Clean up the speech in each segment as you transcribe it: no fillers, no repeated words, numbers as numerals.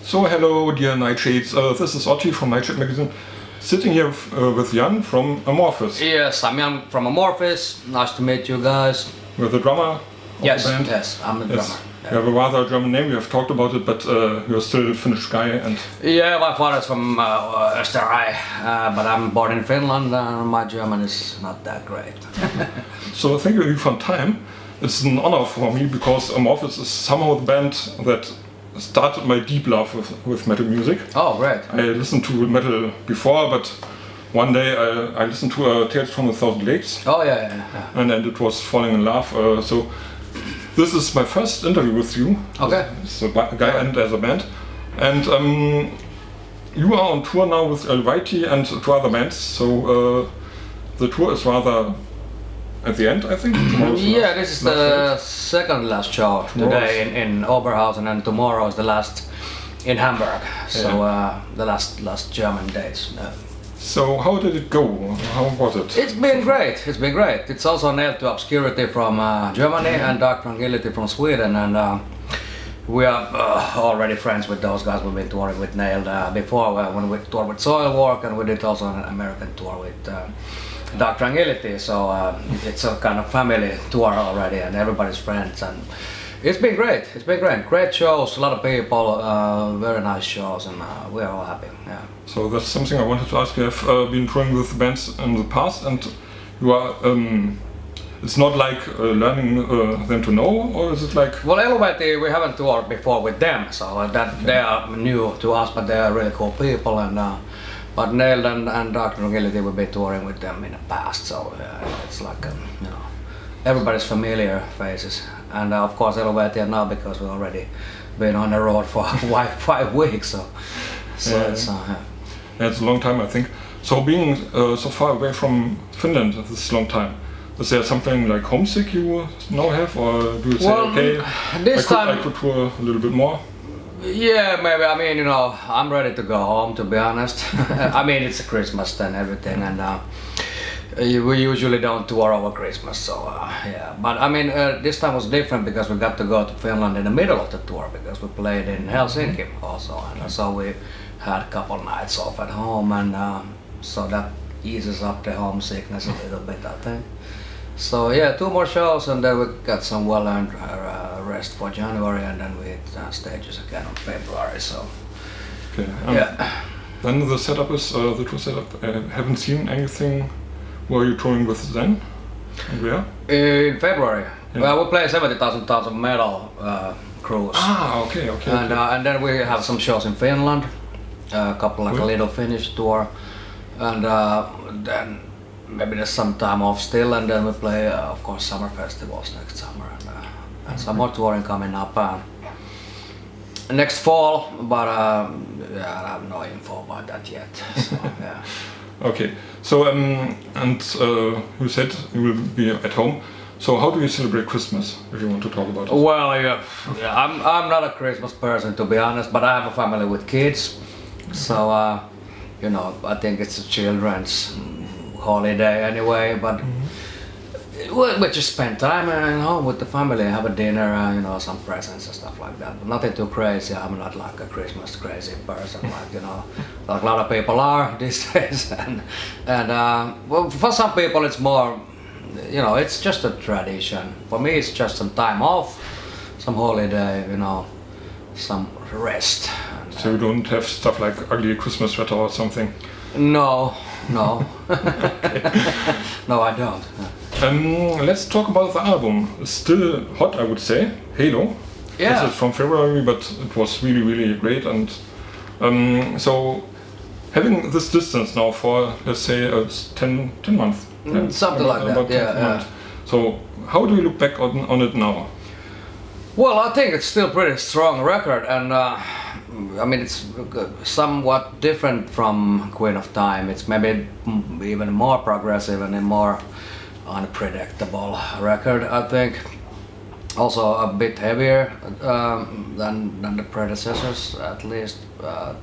So hello dear Nightshades, this is Otti from Nightshade magazine, sitting here with Jan from AMORPHIS. Yes, I'm Jan from AMORPHIS, nice to meet you guys. You're the drummer of Yes, the band. yes, I'm the drummer. You have a rather German name, we have talked about it, but you're still a Finnish guy and... Yeah, my father's from Österreich, but I'm born in Finland and my German is not that great. So thank you for your time. It's an honor for me because AMORPHIS is somehow the band that started my deep love with metal music. Oh, great. I listened to metal before, but one day I listened to Tales from the Thousand Lakes. Oh, yeah. And then it was falling in love. So this is my first interview with you. Okay. As a guy and as a band. And you are on tour now with Eluveitie and two other bands. So the tour is rather at the end, I think. Yeah, this is the second last show today in Oberhausen, and tomorrow is the last in Hamburg. So the last German days. So how did it go? How was it? It's been great. It's been great. It's also Nailed To Obscurity from Germany and Tranquility from Sweden, and we are already friends with those guys. We've been touring with Nailed before when we toured with Soilwork, and we did also an American tour with Tranquility. So it's a kind of family tour already, and everybody's friends, and it's been great. It's been great. Great shows, a lot of people, very nice shows, and we're all happy. Yeah. So that's something I wanted to ask. You have been touring with bands in the past, and you are. It's not like learning them to know, or is it like? Well, Eluveitie, we haven't toured before with them, so that they are new to us, but they are really cool people, and. But Nailed and Tranquility, we've been touring with them in the past, so it's like everybody's familiar faces, and of course Eluveitie now because we've already been on the road for 5 weeks, so it's it's a long time, I think. So being so far away from Finland this long time, is there something like homesick you now have, or do you say okay, I could tour a little bit more? Yeah, maybe. I mean, I'm ready to go home, to be honest. I mean, it's Christmas and everything, and we usually don't tour over Christmas, so yeah. But I mean, this time was different because we got to go to Finland in the middle of the tour because we played in Helsinki also, and so we had a couple nights off at home, and so that eases up the homesickness a little bit, I think. So yeah, 2 more shows, and then we got some well-earned rest for January, and then we hit stages again in February. So okay. Yeah. Then the setup is the tour setup. I haven't seen anything. Were you touring with then? And where? In February. Yeah. Well, we play 70,000 tons of metal cruise. Ah, okay. And then we have some shows in Finland, a couple like a little Finnish tour, and then. Maybe there's some time off still, and then we play, of course, summer festivals next summer, and some more touring coming up next fall. But yeah, I have no info about that yet. So, yeah. Okay. So and you said you will be at home. So how do you celebrate Christmas? If you want to talk about it. Well, yeah, I'm not a Christmas person, to be honest, but I have a family with kids, so I think it's the children's holiday anyway, but we just spend time home with the family, have a dinner, some presents and stuff like that. But nothing too crazy. I'm not like a Christmas crazy person, like like a lot of people are these days. And well, for some people it's more, it's just a tradition. For me, it's just some time off, some holiday, some rest. So you don't have stuff like ugly Christmas sweater or something? No. No, I don't. Let's talk about the album. It's still hot, I would say. Halo. Yeah. It's from February, but it was really, really great. And so having this distance now for, let's say, 10 months. Something like that, yeah. So how do you look back on it now? Well, I think it's still a pretty strong record, and I mean, it's somewhat different from Queen of Time. It's maybe even more progressive and a more unpredictable record, I think. Also a bit heavier than the predecessors, at least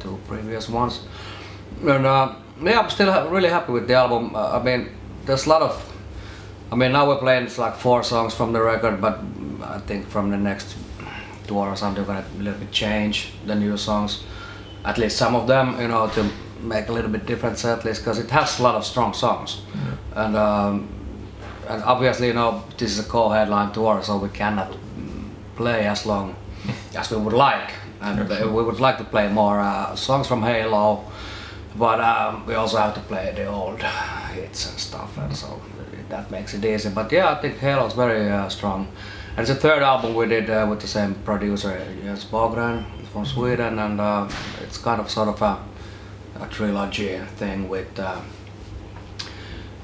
2 previous ones. And yeah, I'm still really happy with the album. I mean, there's a lot of... I mean, now we're playing like 4 songs from the record, but I think from the next tour or something, we're gonna a little bit change the new songs, at least some of them, you know, to make a little bit different set list, because it has a lot of strong songs. And obviously, you know, this is a co-headline tour, so we cannot play as long as we would like, and we would like to play more songs from Halo, but we also have to play the old hits and stuff, and so that makes it easy. But yeah, I think Halo is very strong, and it's the third album we did with the same producer, Jens Bogren from Sweden, and it's kind of sort of a trilogy thing with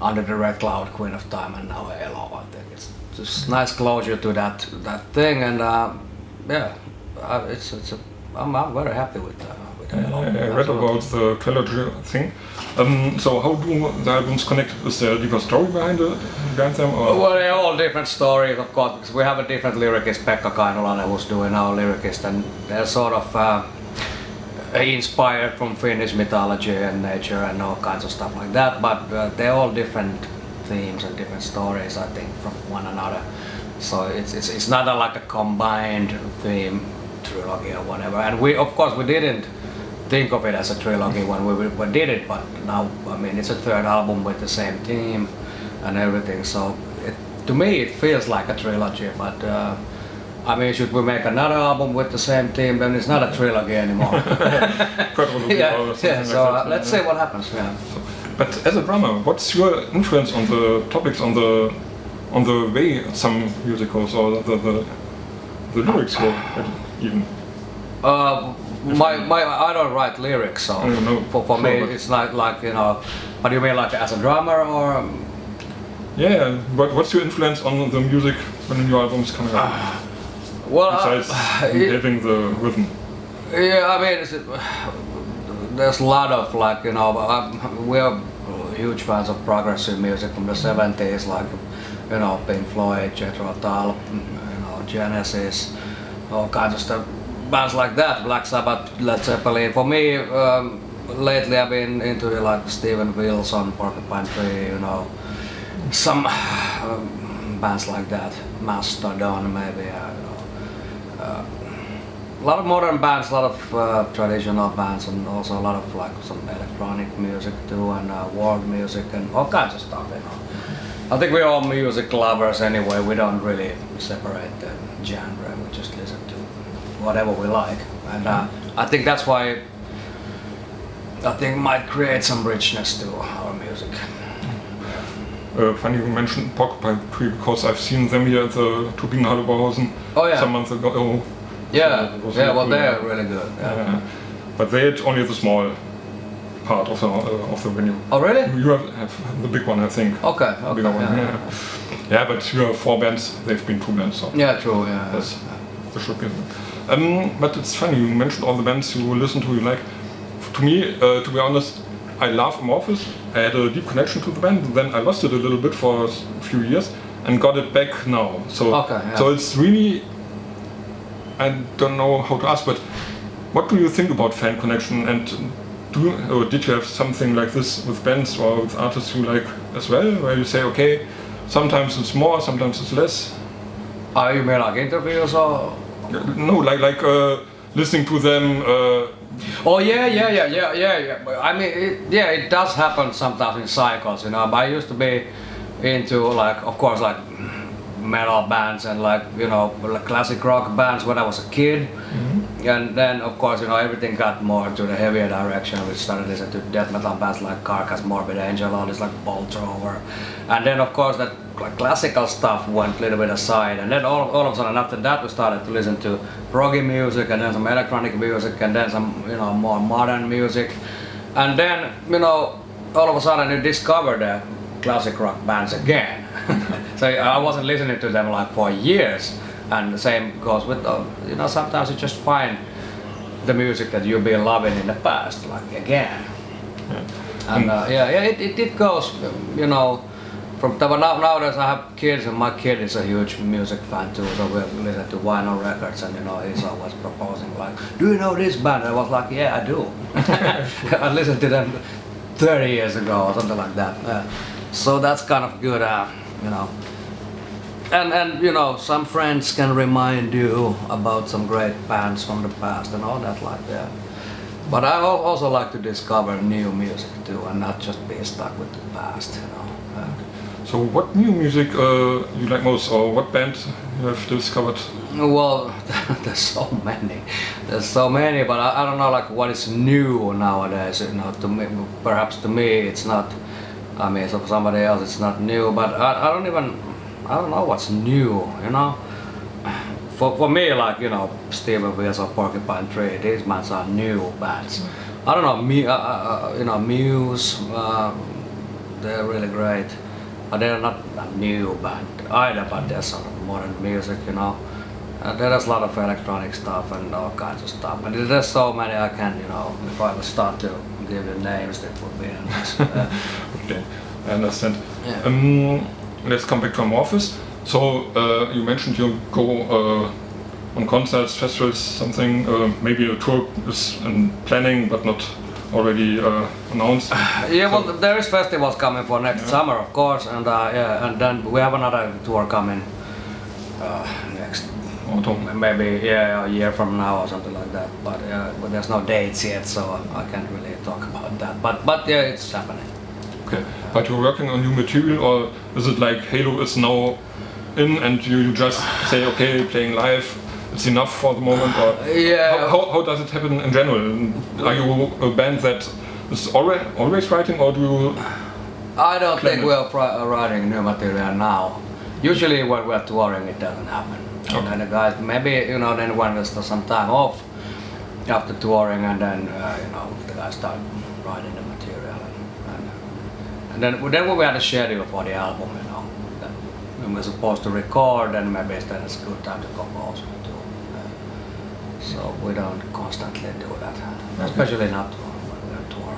Under the Red Cloud, Queen of Time, and now Halo. I think it's just nice closure to that thing, and yeah, I'm very happy with Halo. I read about the trilogy thing. So how do the albums connect? Is there a deeper story behind them? Or? Well, they're all different stories, of course, because we have a different lyricist, Pekka Kainulainen, who's doing our lyricist, and they're sort of inspired from Finnish mythology and nature and all kinds of stuff like that, but they're all different themes and different stories, I think, from one another. So it's not like a combined theme trilogy or whatever. And we, of course, we didn't think of it as a trilogy when we did it, but now, I mean, it's a third album with the same theme and everything. So to me, it feels like a trilogy, but I mean, should we make another album with the same theme, then it's not a trilogy anymore. So let's see what happens. Yeah. But as a drummer, what's your influence on the topics, on the way some music goes, or the lyrics go even? I don't write lyrics, so for me it's not like, you know. But you mean like as a drummer, or? Yeah. What's your influence on the music when a new album is coming out? Well, besides having the rhythm. Yeah, I mean, there's a lot of, like, you know, we're huge fans of progressive music from the 70s, like, you know, Pink Floyd, Jethro Tull, you know, Genesis, all kinds of stuff, bands like that, Black Sabbath, Led Zeppelin. For me, lately I've been into like Steven Wilson, Porcupine Tree, you know, some bands like that, Mastodon maybe, you know. A lot of modern bands, a lot of traditional bands, and also a lot of like some electronic music too, and world music and all kinds of stuff, you know. I think we're all music lovers anyway. We don't really separate the genre. We just listen to whatever we like, and I think that's why I think might create some richness to our music. Funny you mentioned Porcupine Tree, because I've seen them here at the Turbinenhalle Oberhausen some months ago. Yeah, well, they're really good. Yeah. But they had only the small part of the venue. Oh, really? You have the big one, I think. Okay. Bigger one. Yeah, but you have 4 bands. They've been 2 bands. So yeah, true. Yeah. There should be. But it's funny you mentioned all the bands you listen to. You like. To me, to be honest, I love AMORPHIS. I had a deep connection to the band. Then I lost it a little bit for a few years and got it back now. So so it's really. I don't know how to ask, but what do you think about fan connection, and did you have something like this with bands or with artists you like as well, where you say, okay, sometimes it's more, sometimes it's less? You mean like interviews or? No, like listening to them. Oh yeah. I mean, it does happen sometimes in cycles, you know. But I used to be into, like, of course, like metal bands and, like, you know, like classic rock bands when I was a kid. And then, of course, you know, everything got more to the heavier direction. We started listening to death metal bands like Carcass, Morbid Angel, all this, like Bolt Thrower. And then, of course, that like classical stuff went a little bit aside. And then all of a sudden, after that, we started to listen to proggy music, and then some electronic music, and then some, you know, more modern music. And then, you know, all of a sudden you discover the classic rock bands again. So I wasn't listening to them like for years. And the same goes with, you know, sometimes you just find the music that you've been loving in the past, like, again. And it goes, you know, from nowadays I have kids, and my kid is a huge music fan too, so we listen to vinyl records, and, you know, he's always proposing, like, do you know this band? I was like, yeah, I do. I listened to them 30 years ago or something like that. So that's kind of good, you know. And you know, some friends can remind you about some great bands from the past and all that like that. But I also like to discover new music too, and not just be stuck with the past, you know. So what new music you like most, or what band you have discovered? Well, there's so many. There's so many, but I don't know like what is new nowadays. You know, to me, perhaps to me it's not. I mean, so for somebody else it's not new. But I don't know what's new. You know, for me, like you know, Steven Wills or Porcupine Tree, these bands are new bands. I don't know, you know, Muse, they're really great. But they're not a new band either, but they're sort of modern music, you know. There's a lot of electronic stuff and all kinds of stuff. And there's so many I can't, you know, if I would start to give the names, that would be endless. Okay, I understand. Yeah. Let's come back to AMORPHIS. So you mentioned you go on concerts, festivals, something, maybe a tour is in planning but not already announced. Yeah, well, there is festivals coming for next summer, of course, and yeah, and then we have another tour coming next autumn. Maybe a year from now or something like that. But there's no dates yet, so I can't really talk about that. But yeah, it's happening. Okay, but you're working on new material, or is it like Halo is now in and you just say, okay, playing live, it's enough for the moment, or yeah. How does it happen in general? Are you a band that is always writing, or do you? I don't think we're writing new material now. Usually when we're touring, it doesn't happen. Okay. And then the guys, maybe you know, then when there's some time off after touring, and then you know, the guys start writing the material, and then when we had a schedule for the album, you know, that when we're supposed to record, then maybe then it's a good time to compose. So we don't constantly do that, especially not when we're on tour.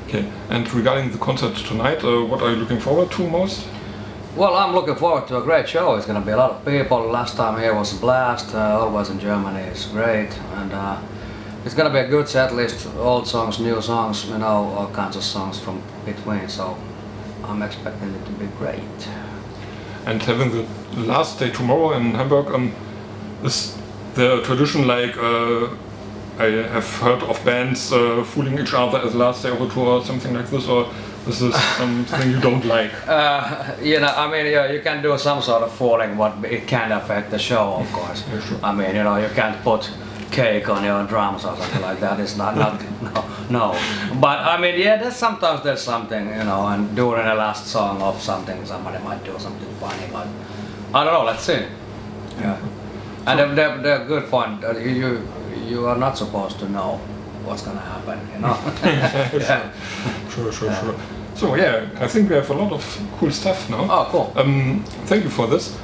Okay, and regarding the concert tonight, what are you looking forward to most? Well, I'm looking forward to a great show. It's going to be a lot of people. Last time here was a blast. Always in Germany is great, and it's going to be a good set list. Old songs, new songs, you know, all kinds of songs from between. So I'm expecting it to be great. And having the last day tomorrow in Hamburg, is the tradition like I have heard of bands fooling each other as last day of a tour or something like this, or is this something you don't like? You know, I mean, yeah, you can do some sort of fooling, but it can affect the show, of course. Yeah, sure. I mean, you know, you can't put cake on your drums or something like that. It's not no. But I mean, yeah, sometimes there's something, you know, and during the last song of something, somebody might do something funny, but I don't know. Let's see. Yeah. And the good point, you are not supposed to know what's gonna happen, you know. Yeah. Sure. So yeah, I think we have a lot of cool stuff now. Oh, cool. Thank you for this.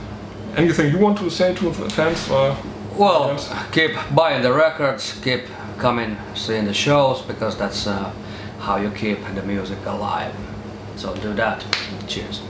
Anything you want to say to the fans? Or well, fans? keep buying the records, keep coming, seeing the shows, because that's how you keep the music alive. So do that. Cheers.